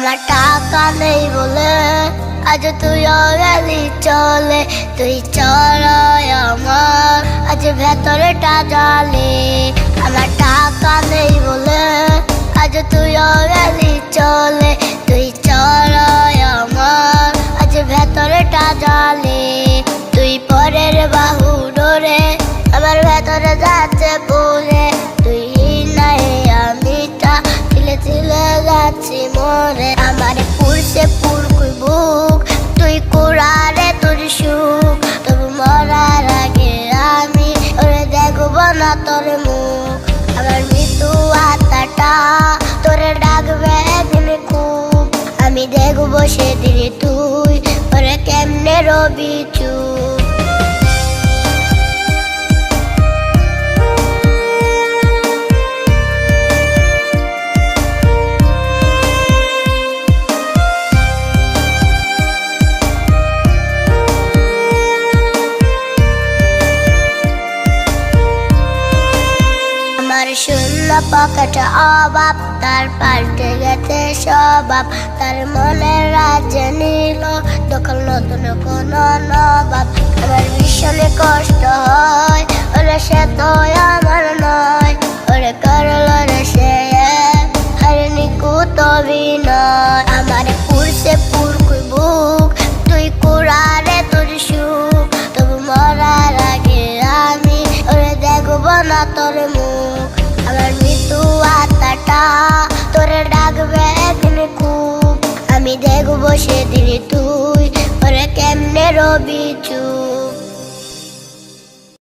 আমার টাকা নেই বলে আজ তুইও গেলি চলে, তুই চড়াই আমার আজ ভেতরটা জ্বলে। আমার টাকা নেই বলে আজ তুইও গেলি চলে, তুই চড়াই আমার আজ ভেতরটা জ্বলে। তুই পরের বাহু ডোরে আমার ভেতরে যাচ্ছে পুরে, তুই নাই আমিটা তিলে তিলে যাচ্ছি মরে। আমার পুরছে পুরকুই বুক, তুই কুড়ারে তোর সুখ, তবু মরার আগে আমি ওরে দেখবো না তোর মুখ। আমার মৃত্যু আত্মাটা তোরে ডাকবে একদিন খুব, আমি দেখবো সেদিন তুই ওরে কেমনে রবি চুপ। আমার শূন্য পকেটে অভাব, তার পাল্টে গেছে স্বভাব। তার মনের রাজ্যে নিল দখল নতুন কোন নবাব। আমার ভীষণে কষ্ট হয় ওরে সে তো আমার নয়, ওরে করলো রে সে হারিনি কুত অভিনয়। আমার পুরছে পুরকুই বুক, তুই কুড়ারে তোর সুখ, তবু মরার আগে আমি ওরে দেখবো না তোর মুখ। আমার মৃত্যু আত্মাটা তোরে ডাকবে একদিন খুব, আমি দেখবো সেদিন তুই ওরে কেমনে রবি চুপ।